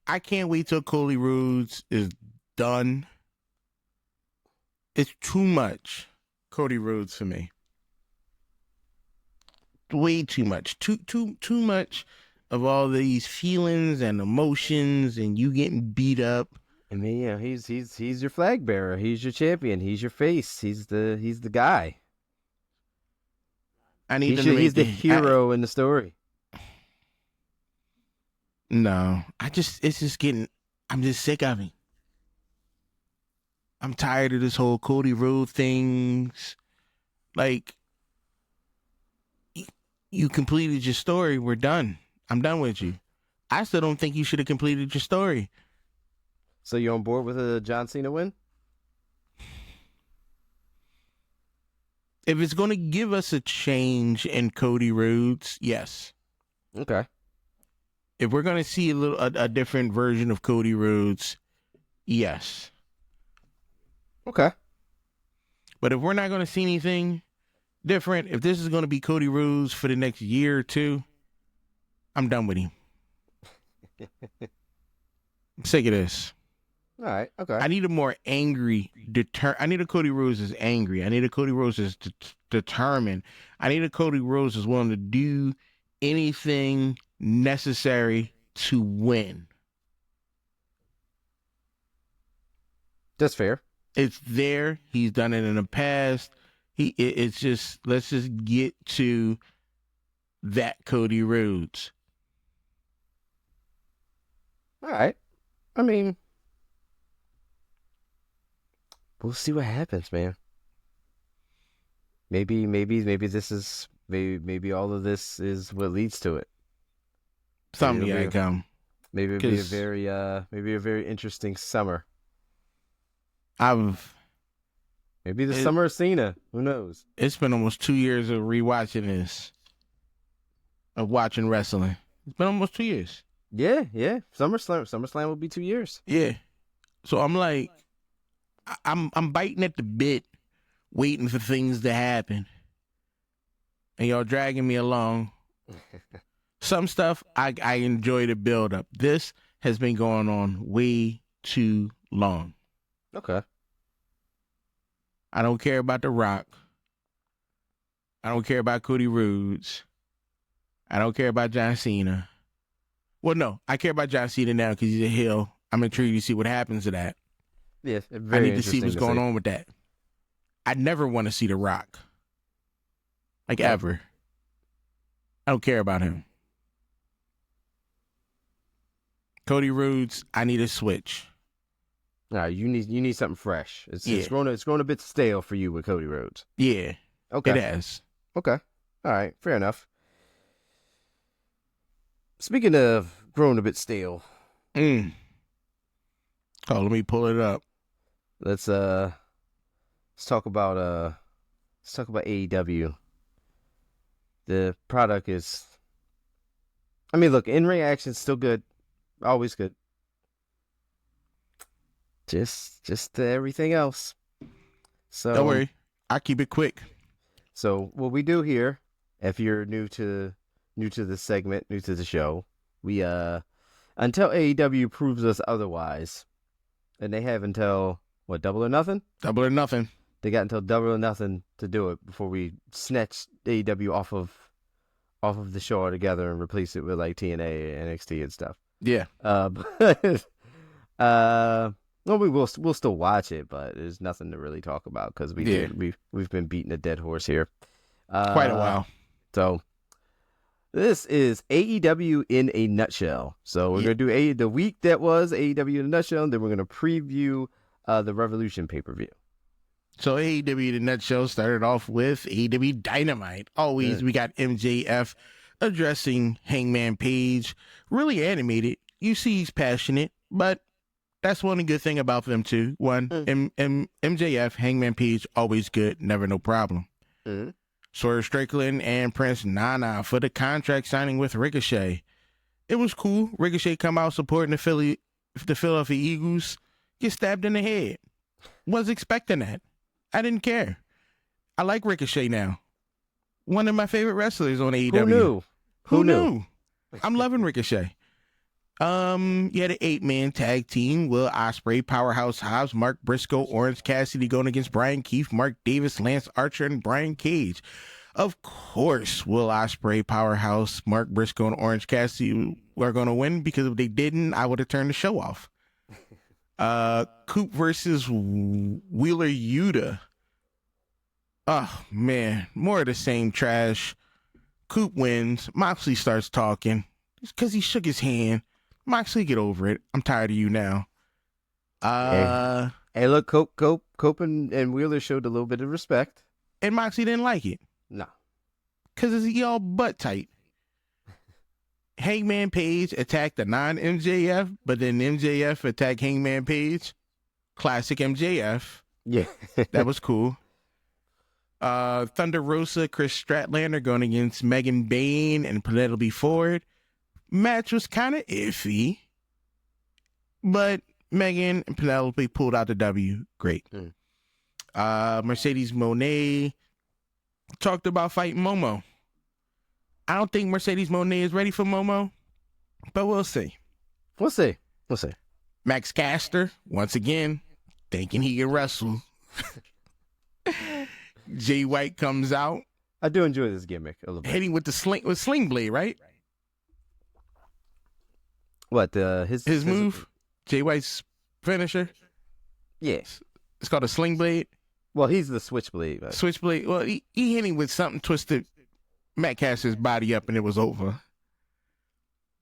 I can't wait till Cody Rhodes is done. It's too much Cody Rhodes for me. Way too much. Too much of all these feelings and emotions and you getting beat up. I mean, yeah, he's your flag bearer. He's your champion. He's your face. He's the guy. He's the hero in the story. No, I'm just sick of him. I'm tired of this whole Cody Rhodes things. Like, you completed your story. We're done. I'm done with you. I still don't think you should have completed your story. So you're on board with a John Cena win? If it's going to give us a change in Cody Rhodes, yes. Okay. If we're going to see a different version of Cody Rhodes, yes. Okay. But if we're not going to see anything different, if this is going to be Cody Rhodes for the next year or two, I'm done with him. I'm sick of this. All right. Okay. I need a more angry, I need a Cody Rhodes that's angry. I need a Cody Rhodes that's determined. I need a Cody Rhodes that's willing to do anything necessary to win. That's fair. It's there. He's done it in the past. It's just, let's just get to that Cody Rhodes. All right. I mean, we'll see what happens, man. Maybe this is maybe all of this is what leads to it. Something gotta come. Maybe it'll be a very interesting summer. Maybe the summer of Cena. Who knows? It's been almost 2 years of rewatching this, of watching wrestling. It's been almost 2 years. Yeah. SummerSlam will be 2 years. Yeah. So I'm like, I'm biting at the bit, waiting for things to happen, and y'all dragging me along. Some stuff I enjoy the build up. This has been going on way too long. Okay. I don't care about The Rock. I don't care about Cody Rhodes. I don't care about John Cena. Well, no, I care about John Cena now because he's a heel. I'm intrigued to see what happens to that. Yeah, I need to see what's going on with that. I never want to see The Rock. Like, ever. I don't care about him. Cody Rhodes, I need a switch. No, you need something fresh. It's grown a bit stale for you with Cody Rhodes. Yeah. Okay. It has. Okay. All right. Fair enough. Speaking of growing a bit stale. Oh, let me pull it up. Let's talk about AEW. The product is, I mean, look, in-ring action's still good. Always good. Just everything else. So don't worry, I keep it quick. So what we do here, if you're new to this segment, new to the show, we until AEW proves us otherwise, and they have until what, Double or Nothing? Double or Nothing. They got until Double or Nothing to do it before we snatch AEW off of the show altogether and replace it with like TNA and NXT and stuff. Yeah. Well, we'll still watch it, but there's nothing to really talk about because we've been beating a dead horse here. Quite a while. So this is AEW in a nutshell. So we're gonna do the week that was AEW in a nutshell, and then we're gonna preview the Revolution pay-per-view. So AEW in a nutshell started off with AEW Dynamite. Always we got MJF addressing Hangman Page. Really animated. You see he's passionate, but that's one good thing about them too. One, MJF, Hangman Page, always good, never no problem. Swerve Strickland and Prince Nana for the contract signing with Ricochet. It was cool. Ricochet come out supporting the Philadelphia Eagles, get stabbed in the head. Was expecting that. I didn't care. I like Ricochet now. One of my favorite wrestlers on AEW. Who knew? I'm loving Ricochet. You had an 8-man tag team. Will Ospreay, Powerhouse Hobbs, Mark Briscoe, Orange Cassidy going against Brian Keith, Mark Davis, Lance Archer, and Brian Cage. Of course, Will Ospreay, Powerhouse, Mark Briscoe, and Orange Cassidy were going to win, because if they didn't, I would have turned the show off. Coop versus Wheeler Yuta. Oh, man. More of the same trash. Coop wins. Moxley starts talking. It's because he shook his hand. Moxley, get over it. I'm tired of you now. Hey, look, Cope and Wheeler showed a little bit of respect. And Moxie didn't like it. No. Because he all butt tight. Hangman Page attacked the non-MJF, but then MJF attacked Hangman Page. Classic MJF. Yeah. That was cool. Thunder Rosa, Chris Statlander going against Megan Bayne and Penelope Ford. Match was kind of iffy, but Megan and Penelope pulled out the W. Great. Mercedes Moné talked about fighting Momo. I don't think Mercedes Moné is ready for Momo, but we'll see. We'll see. Max Caster, once again, thinking he can wrestle. Jay White comes out. I do enjoy this gimmick a little bit. Hitting with the sling blade, right? What, his move? Jay White's finisher? Yes. It's called a sling blade. Well, he's the switchblade. Right? Switchblade. Well, he hit him with something, twisted Matt Caster's body up, and it was over.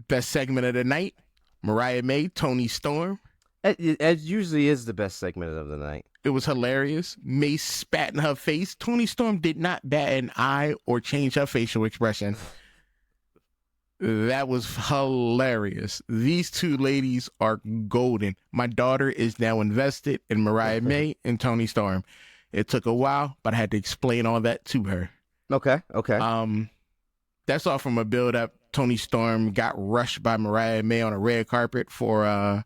Best segment of the night, Mariah May, Tony Storm. It usually is the best segment of the night. It was hilarious. May spat in her face. Tony Storm did not bat an eye or change her facial expression. That was hilarious. These two ladies are golden. My daughter is now invested in Mariah May and Tony Storm. It took a while, but I had to explain all that to her. Okay. That's all from a build-up. Tony Storm got rushed by Mariah May on a red carpet for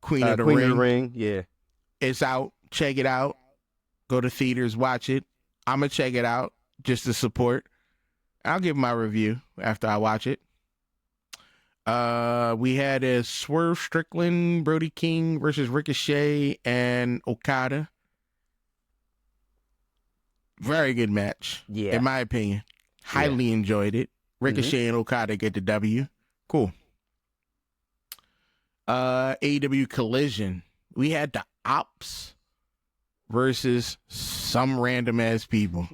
Queen of the Ring. Yeah. It's out. Check it out. Go to theaters, watch it. I'm going to check it out just to support. I'll give my review after I watch it. We had a Swerve Strickland, Brody King versus Ricochet and Okada. Very good match. Yeah. In my opinion. Highly enjoyed it. Ricochet and Okada get the W. Cool. AEW Collision. We had the Ops versus some random ass people.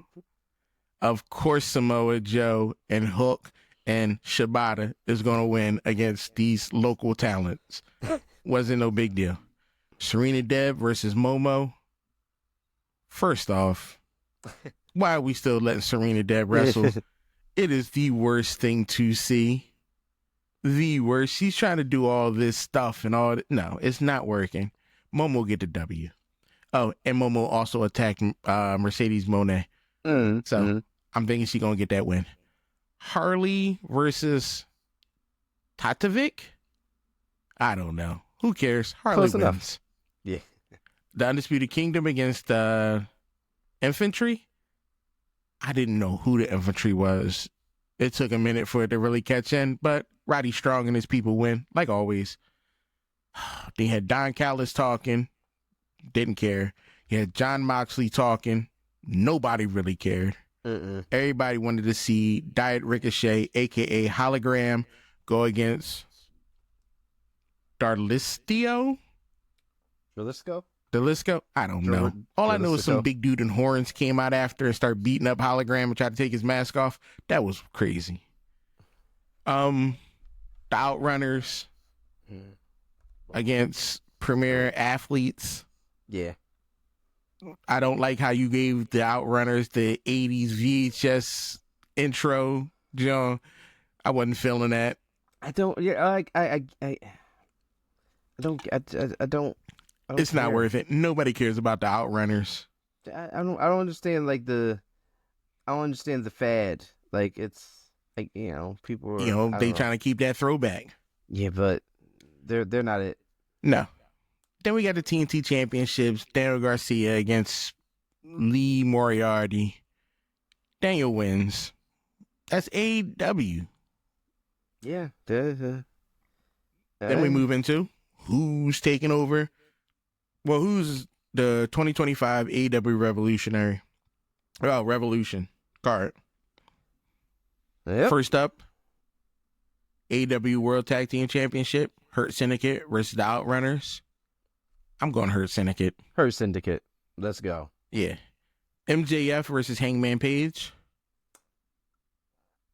Of course, Samoa Joe and Hook and Shibata is going to win against these local talents. Wasn't no big deal. Serena Deeb versus Momo. First off, why are we still letting Serena Deeb wrestle? It is the worst thing to see. The worst. She's trying to do all this stuff and all that. No, it's not working. Momo get the W. Oh, and Momo also attacked Mercedes Moné. So I'm thinking she's going to get that win. Harley versus Tatovic? I don't know. Who cares? Harley Close wins. enough. Yeah. The Undisputed Kingdom against Infantry? I didn't know who the Infantry was. It took a minute for it to really catch in, but Roddy Strong and his people win, like always. They had Don Callis talking. Didn't care. You had John Moxley talking. Nobody really cared. Everybody wanted to see Diet Ricochet, a.k.a. Hologram, go against Darlistio? Delisco? I don't know. All I know is some big dude in horns came out after and started beating up Hologram and tried to take his mask off. That was crazy. The Outrunners against Premier Athletes. Yeah. I don't like how you gave the Outrunners the 80s VHS intro, John. I wasn't feeling that. I don't. Yeah. I don't. It's not worth it. Nobody cares about the Outrunners. I don't understand I don't understand the fad. Like it's like people are, they trying to keep that throwback. Yeah, but they're not it. No. Then we got the TNT Championships. Daniel Garcia against Lee Moriarty. Daniel wins. That's AEW. Yeah. Then we move into who's taking over. Well, who's the 2025 AEW Revolution card? Yep. First up, AEW World Tag Team Championship, Hurt Syndicate versus the Outrunners. I'm going Hurt Syndicate. Hurt Syndicate. Let's go. Yeah. MJF versus Hangman Page.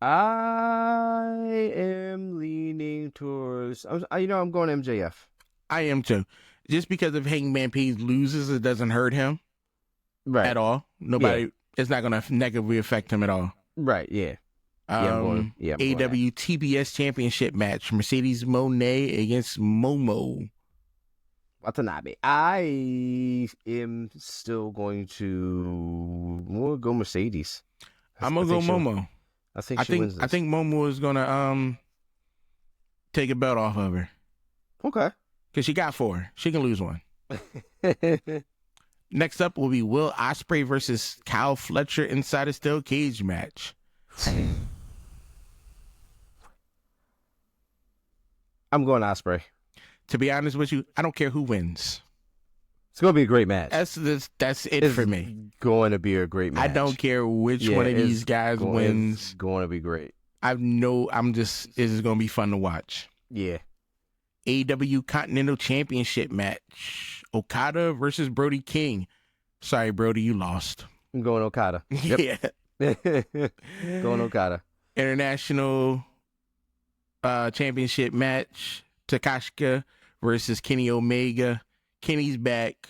I am leaning towards. I'm going MJF. I am too. just because if Hangman Page loses, it doesn't hurt him Right. at all. Nobody, it's not going to negatively affect him at all. Right. Yeah. I'm going AEW TBS Championship match: Mercedes Moné against Momo Watanabe. I am still going to go Mercedes. I'm gonna go Momo. I think she wins this. I think Momo is gonna take a belt off of her. Okay. Because she got 4. She can lose 1. Next up will be Will Ospreay versus Kyle Fletcher inside a steel cage match. I'm going Ospreay. To be honest with you, I don't care who wins. It's going to be a great match. That's it for me. Going to be a great match. I don't care which one of these guys wins. It's going to be great. This is going to be fun to watch. Yeah. AEW Continental Championship match. Okada versus Brody King. Sorry, Brody, you lost. I'm going Okada. Yep. Yeah. Going Okada. International Championship match. Takashika versus Kenny Omega. Kenny's back.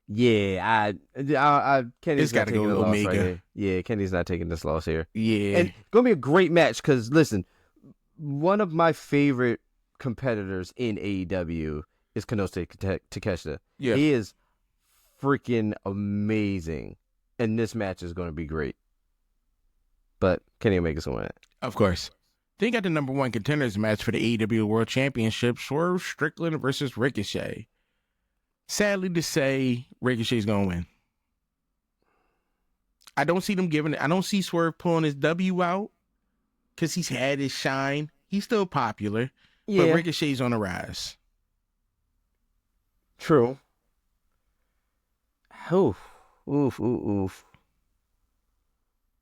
Yeah, Kenny's got to go with Omega. Right here. Yeah, Kenny's not taking this loss here. Yeah. And it's going to be a great match because, listen, one of my favorite competitors in AEW is Konosuke Takeshita. Yeah. He is freaking amazing. And this match is going to be great. But Kenny Omega's going to win it. Of course. Then you got the number 1 contenders match for the AEW World Championship. Swerve Strickland versus Ricochet. Sadly to say, Ricochet's going to win. I don't see Swerve pulling his W out because he's had his shine. He's still popular, but Ricochet's on the rise. True. Oof.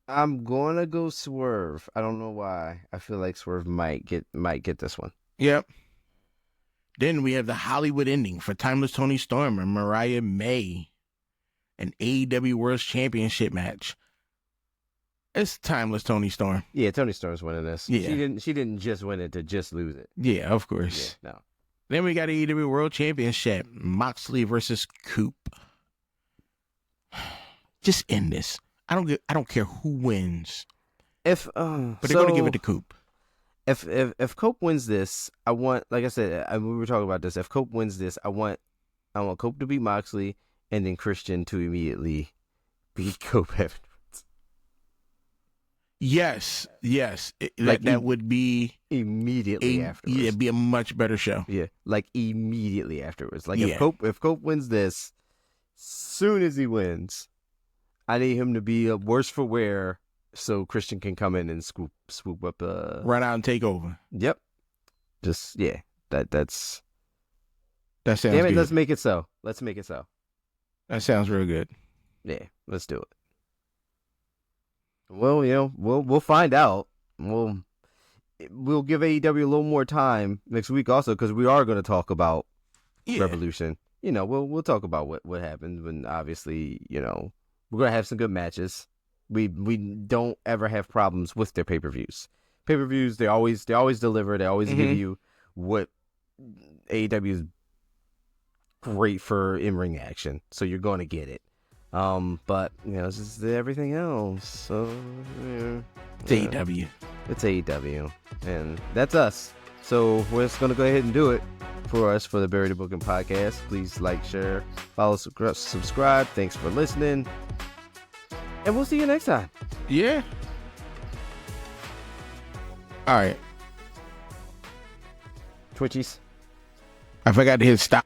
I'm going to go Swerve. I don't know why. I feel like Swerve might get this one. Yep. Then we have the Hollywood ending for Timeless Toni Storm and Mariah May. An AEW World Championship match. It's Timeless Toni Storm. Yeah, Toni Storm's winning this. Yeah. She didn't just win it to just lose it. Yeah, of course. Yeah, no. Then we got AEW World Championship. Moxley versus Coop. Just end this. I don't care who wins. But they're going to give it to Coop. If Cope wins this, I want, like I said, we were talking about this. If Cope wins this, I want Cope to beat Moxley, and then Christian to immediately beat Cope afterwards. Yes. That would be immediately afterwards. Yeah, it'd be a much better show. Yeah, like immediately afterwards. Like if Cope wins this, soon as he wins, I need him to be worse for wear. So Christian can come in and swoop up, run out and take over. Yep. Just that sounds good. Damn it, let's make it so. Let's make it so. That sounds real good. Yeah, let's do it. Well, we'll find out. We'll give AEW a little more time next week also because we are going to talk about Revolution. We'll talk about what happened when obviously, we're going to have some good matches. We don't ever have problems with their pay-per-views. Pay-per-views, they always deliver. They always give you what AEW is great for in-ring action. So you're going to get it. But it's just everything else. So it's AEW. It's AEW, and that's us. So we're just going to go ahead and do it for us for the Buried in Booking podcast. Please like, share, follow, subscribe. Thanks for listening. And we'll see you next time. Yeah. All right. Twitchies. I forgot to hit stop.